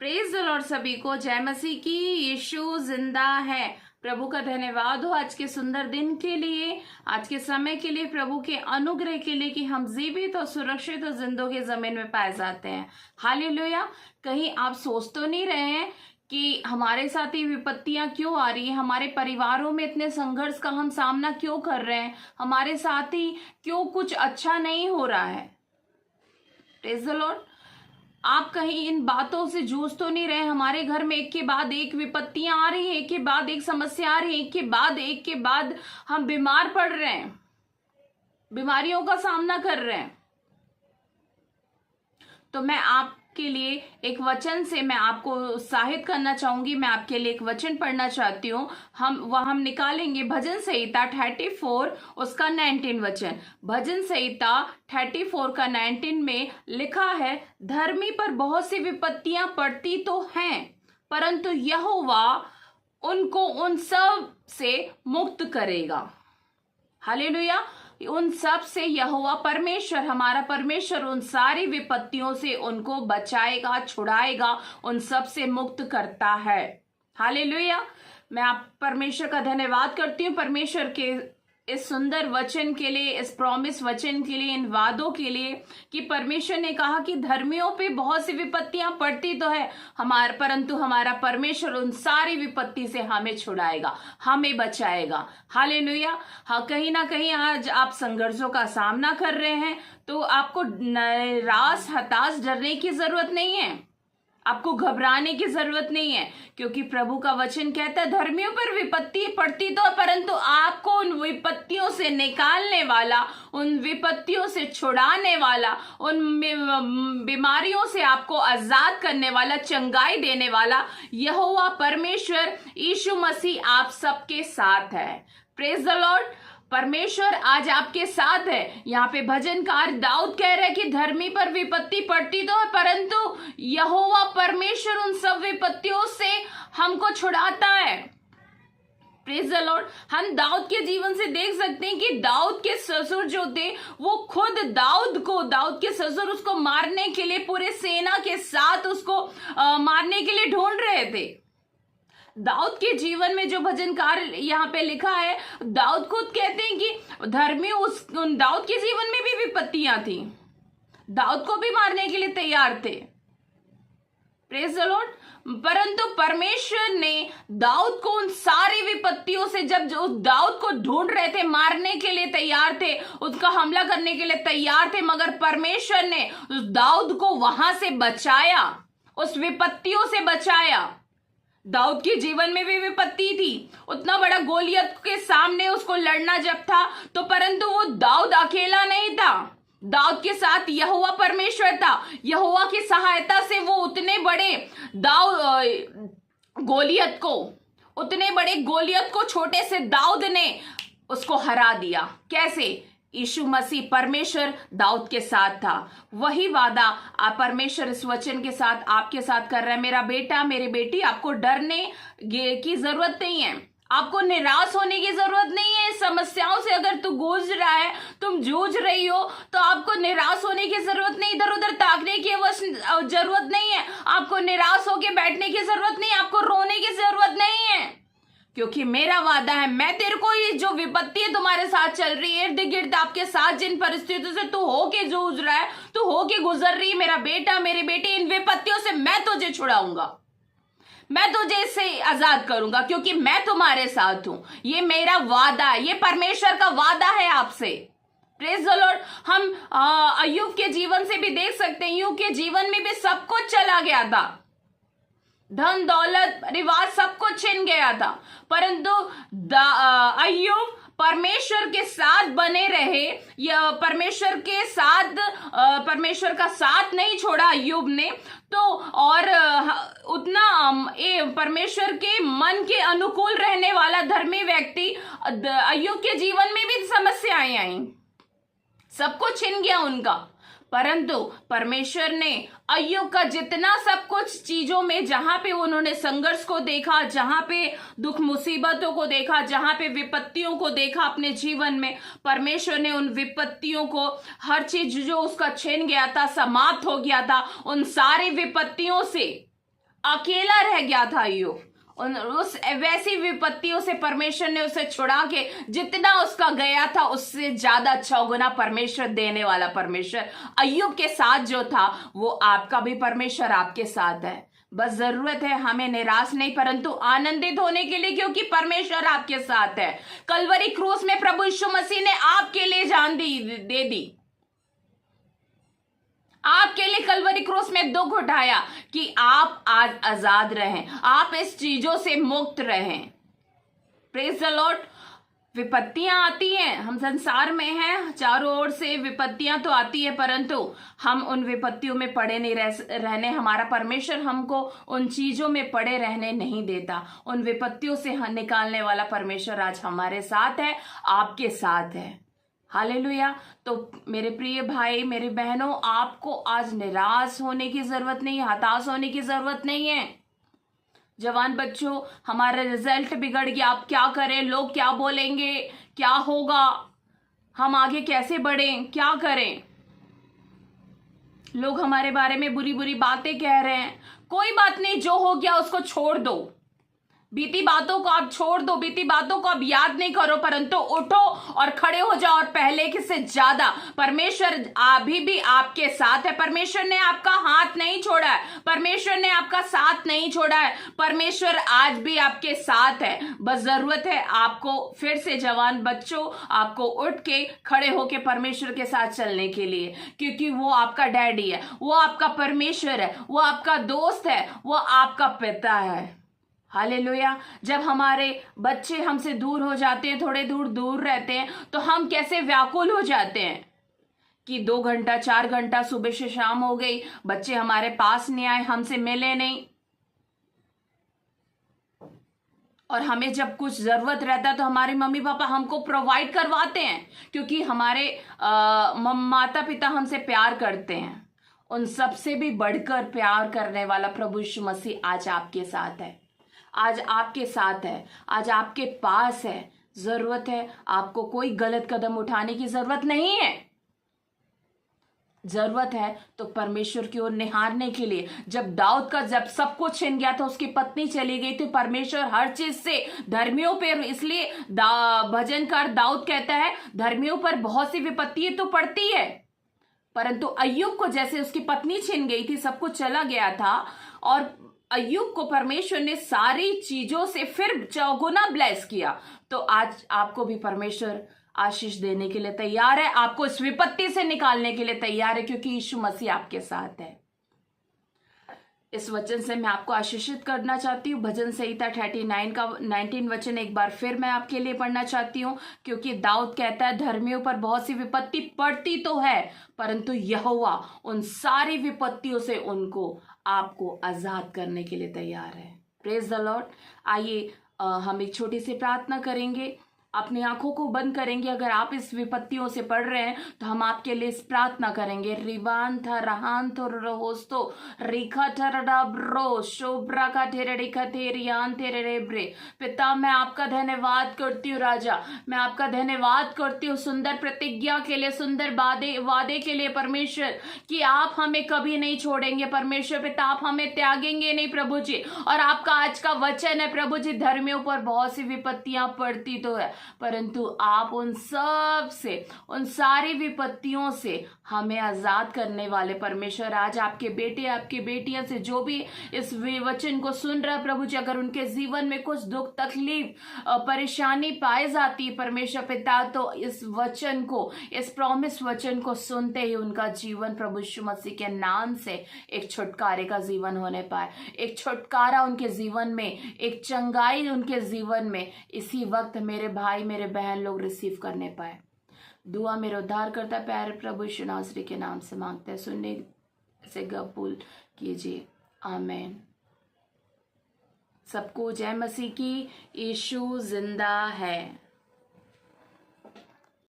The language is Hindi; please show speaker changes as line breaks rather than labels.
Praise the Lord. सभी को जय मसीह की। यीशु जिंदा है। प्रभु का धन्यवाद हो आज के सुंदर दिन के लिए, आज के समय के लिए, प्रभु के अनुग्रह के लिए कि हम जीवित और सुरक्षित और जिंदगी जमीन में पाए जाते हैं। हालेलुया। कहीं आप सोच तो नहीं रहे हैं कि हमारे साथ ये विपत्तियां क्यों आ रही है, हमारे परिवारों में इतने संघर्ष का हम सामना क्यों कर रहे हैं, हमारे साथ ही क्यों कुछ अच्छा नहीं हो रहा है। Praise the Lord. आप कहीं इन बातों से जूझ तो नहीं रहे। हमारे घर में एक के बाद एक विपत्तियां आ रही है, एक के बाद एक समस्या आ रही है, एक के बाद हम बीमार पड़ रहे हैं, बीमारियों का सामना कर रहे हैं। तो मैं आपके लिए एक वचन से मैं आपको उत्साहित करना चाहूंगी। मैं आपके लिए एक वचन पढ़ना चाहती हूँ। हम निकालेंगे भजन संहिता 34 उसका 19 वचन। भजन संहिता 34 का 19 में लिखा है, धर्मी पर बहुत सी विपत्तियां पड़ती तो हैं, परंतु यहोवा उनको उन सब से मुक्त करेगा। हालेलुया। उन सब से यहोवा परमेश्वर, हमारा परमेश्वर उन सारी विपत्तियों से उनको बचाएगा, छुड़ाएगा, उन सब से मुक्त करता है। हालेलुया। मैं आप परमेश्वर का धन्यवाद करती हूँ, परमेश्वर के इस सुंदर वचन के लिए, इस प्रॉमिस वचन के लिए, इन वादों के लिए कि परमेश्वर ने कहा कि धर्मियों पे बहुत सी विपत्तियां पड़ती तो है परंतु हमारा परमेश्वर उन सारी विपत्ति से हमें छुड़ाएगा, हमें बचाएगा। हालेलुया। हाँ, कहीं ना कहीं आज आप संघर्षों का सामना कर रहे हैं तो आपको निराश, हताश, डरने की जरूरत नहीं है, आपको घबराने की जरूरत नहीं है, क्योंकि प्रभु का वचन कहता है धर्मियों पर विपत्ति पड़ती तो, परंतु आपको उन विपत्तियों से निकालने वाला, उन विपत्तियों से छुड़ाने वाला, उन बीमारियों से आपको आजाद करने वाला, चंगाई देने वाला यहोवा परमेश्वर यीशु मसीह आप सबके साथ है। Praise the Lord. परमेश्वर आज आपके साथ है। यहाँ पे भजनकार दाऊद कह रहे हैं कि धर्मी पर विपत्ति पड़ती तो है, परंतु यहोवा परमेश्वर उन सब विपत्तियों से हमको छुड़ाता है। Praise the Lord. हम दाऊद के जीवन से देख सकते हैं कि दाऊद के ससुर जो थे वो खुद दाऊद के ससुर उसको मारने के लिए पूरे सेना के साथ उसको मारने के लिए ढूंढ रहे थे। दाऊद के जीवन में जो भजनकार यहाँ पे लिखा है, दाऊद खुद कहते हैं कि धर्मी दाऊद के जीवन में भी विपत्तियां थी, दाऊद को भी मारने के लिए तैयार थे। Praise the Lord. परंतु परमेश्वर ने दाऊद को उन सारी विपत्तियों से, जब जो दाऊद को ढूंढ रहे थे, मारने के लिए तैयार थे, उसका हमला करने के लिए तैयार थे, मगर परमेश्वर ने उस दाऊद को वहां से बचाया, उस विपत्तियों से बचाया। दाऊद के जीवन में भी विपत्ति थी, उतना बड़ा गोलियत के सामने उसको लड़ना जब था तो, परंतु वो दाऊद अकेला नहीं था, दाऊद के साथ यहोवा परमेश्वर था। यहोवा की सहायता से वो उतने बड़े गोलियत को छोटे से दाऊद ने उसको हरा दिया। कैसे? यीशु मसीह परमेश्वर दाऊद के साथ था। वही वादा आप परमेश्वर इस वचन के साथ आपके साथ कर रहा है। मेरा बेटा, मेरी बेटी, आपको डरने की जरूरत नहीं है, आपको निराश होने की जरूरत नहीं है। समस्याओं से अगर तू गूंज रहा है, तुम जूझ रही हो, तो आपको निराश होने की जरूरत नहीं, इधर उधर ताकने की जरूरत नहीं है, आपको निराश होकर बैठने की जरूरत नहीं, आपको रोने की जरूरत नहीं है, क्योंकि मेरा वादा है, मैं तेरे को ये जो विपत्ति तुम्हारे साथ चल रही है, इर्द गिर्द आपके साथ जिन परिस्थितियों से तू होके जूझ रहा है, तू होके गुजर रही है, मेरा बेटा, मेरी बेटी, इन विपत्तियों से मैं तुझे छुड़ाऊंगा, मैं तुझे इससे आजाद करूंगा, क्योंकि मैं तुम्हारे साथ हूं। ये मेरा वादा है, ये परमेश्वर का वादा है आपसे। Praise the Lord. हम अय्यूब के जीवन से भी देख सकते हैं, अय्यूब के जीवन में भी सब कुछ चला गया था, धन दौलत परिवार सब कुछ छिन गया था, परंतु अय्यूब परमेश्वर के साथ बने रहे। या परमेश्वर का साथ नहीं छोड़ा अय्यूब ने, तो और उतना परमेश्वर के मन के अनुकूल रहने वाला धर्मी व्यक्ति अय्यूब के जीवन में भी समस्याएं आई, सब कुछ छिन गया उनका, परंतु परमेश्वर ने अय्यूब का जितना सब कुछ चीजों में, जहां पे उन्होंने संघर्ष को देखा, जहां पे दुख मुसीबतों को देखा, जहां पे विपत्तियों को देखा अपने जीवन में, परमेश्वर ने उन विपत्तियों को, हर चीज जो उसका छिन गया था, समाप्त हो गया था, उन सारी विपत्तियों से अकेला रह गया था अय्यूब। उस वैसी विपत्तियों से परमेश्वर ने उसे छुड़ा के जितना उसका गया था उससे ज्यादा 6 गुना परमेश्वर देने वाला परमेश्वर अय्यूब के साथ जो था, वो आपका भी परमेश्वर आपके साथ है। बस जरूरत है हमें निराश नहीं परंतु आनंदित होने के लिए, क्योंकि परमेश्वर आपके साथ है। कलवरी क्रूस में प्रभु यीशु मसीह ने आपके लिए जान दे दी, आपके लिए कलवरी क्रूस में दुख उठाया कि आप आज आजाद रहें, आप इस चीजों से मुक्त रहें। Praise the Lord. विपत्तियां आती हैं, हम संसार में हैं, चारों ओर से विपत्तियां तो आती है, परंतु हम उन विपत्तियों में पड़े नहीं रहने, हमारा परमेश्वर हमको उन चीजों में पड़े रहने नहीं देता। उन विपत्तियों से निकालने वाला परमेश्वर आज हमारे साथ है, आपके साथ है। हालेलुया। तो मेरे प्रिय भाई, मेरी बहनों, आपको आज निराश होने की जरूरत नहीं है, हताश होने की जरूरत नहीं है। जवान बच्चों, हमारा रिजल्ट बिगड़ गया, आप क्या करें, लोग क्या बोलेंगे, क्या होगा, हम आगे कैसे बढ़ें, क्या करें, लोग हमारे बारे में बुरी बुरी बातें कह रहे हैं। कोई बात नहीं, जो हो गया उसको छोड़ दो, बीती बातों को आप छोड़ दो, बीती बातों को आप याद नहीं करो, परंतु उठो और खड़े हो जाओ और पहले के से ज्यादा परमेश्वर अभी भी आपके साथ है। परमेश्वर ने आपका हाथ नहीं छोड़ा है, परमेश्वर ने आपका साथ नहीं छोड़ा है, परमेश्वर आज भी आपके साथ है। बस जरूरत है आपको फिर से, जवान बच्चों, आपको उठ के खड़े होके परमेश्वर के साथ चलने के लिए, क्योंकि वो आपका डैडी है, वो आपका परमेश्वर है, वो आपका दोस्त है, वो आपका पिता है। हालेलुया। जब हमारे बच्चे हमसे दूर हो जाते हैं, थोड़े दूर रहते हैं, तो हम कैसे व्याकुल हो जाते हैं कि 2 घंटा 4 घंटा सुबह से शाम हो गई, बच्चे हमारे पास नहीं आए, हमसे मिले नहीं। और हमें जब कुछ जरूरत रहता है तो हमारे मम्मी पापा हमको प्रोवाइड करवाते हैं, क्योंकि हमारे माता पिता हमसे प्यार करते हैं। उन सबसे भी बढ़कर प्यार करने वाला प्रभु यीशु मसीह आज आपके साथ है, आज आपके साथ है, आज आपके पास है। जरूरत है आपको कोई गलत कदम उठाने की जरूरत नहीं है, जरूरत है तो परमेश्वर की ओर निहारने के लिए। जब सब कुछ छिन गया था, उसकी पत्नी चली गई थी, परमेश्वर हर चीज से धर्मियों पर, इसलिए भजनकार दाऊद कहता है धर्मियों पर बहुत सी विपत्ति तो पड़ती है, परंतु अय्यूब को जैसे उसकी पत्नी छिन गई थी, सब कुछ चला गया था, और अय्यूब को परमेश्वर ने सारी चीजों से फिर चौगुना ब्लेस किया। तो आज आपको भी परमेश्वर आशीष देने के लिए तैयार है, आपको इस विपत्ति से निकालने के लिए तैयार है, क्योंकि यीशु मसीह आपके साथ है। इस वचन से मैं आपको आशीषित करना चाहती हूँ। भजन संहिता 39 का 19 वचन एक बार फिर मैं आपके लिए पढ़ना चाहती हूँ, क्योंकि दाऊद कहता है धर्मियों पर बहुत सी विपत्ति पड़ती तो है, परंतु यहोवा उन सारी विपत्तियों से उनको आपको आजाद करने के लिए तैयार है। Praise the Lord. आइए हम एक छोटी सी प्रार्थना करेंगे, अपनी आंखों को बंद करेंगे। अगर आप इस विपत्तियों से पढ़ रहे हैं तो हम आपके लिए इस प्रार्थना करेंगे। रिवान था रहान थो रोस्तो रिखा थरडाब्रो शोभ्रा का थेरे खतेरियान तेरे रेब्रे। पिता, मैं आपका धन्यवाद करती हूँ राजा, मैं आपका धन्यवाद करती हूँ सुंदर प्रतिज्ञा के लिए, सुंदर वादे के लिए परमेश्वर, कि आप हमें कभी नहीं छोड़ेंगे परमेश्वर पिता, आप हमें त्यागेंगे नहीं प्रभु जी। और आपका आज का वचन है प्रभु जी, धर्मियों पर बहुत सी विपत्तियां पड़ती तो है, परंतु आप उन सब से, उन सारी विपत्तियों से हमें आजाद करने वाले परमेश्वर। आज आपके बेटे आपकी बेटियां से जो भी इस वचन को सुन रहा प्रभु जी, अगर उनके जीवन में कुछ दुख तकलीफ परेशानी पाई जाती है परमेश्वर पिता, तो इस वचन को, इस प्रॉमिस वचन को सुनते ही उनका जीवन प्रभु यीशु मसीह के नाम से एक छुटकारे का जीवन होने पाए, एक छुटकारा उनके जीवन में, एक चंगाई उनके जीवन में इसी वक्त मेरे भाई मेरे बहन लोग रिसीव करने पाए। दुआ मेरे उद्धार करता प्यारे प्रभु यीशु नासरी के नाम से मांगते हैं, सुनने से कबूल कीजिए, आमीन। सबको जय मसीह की। यीशु जिंदा है।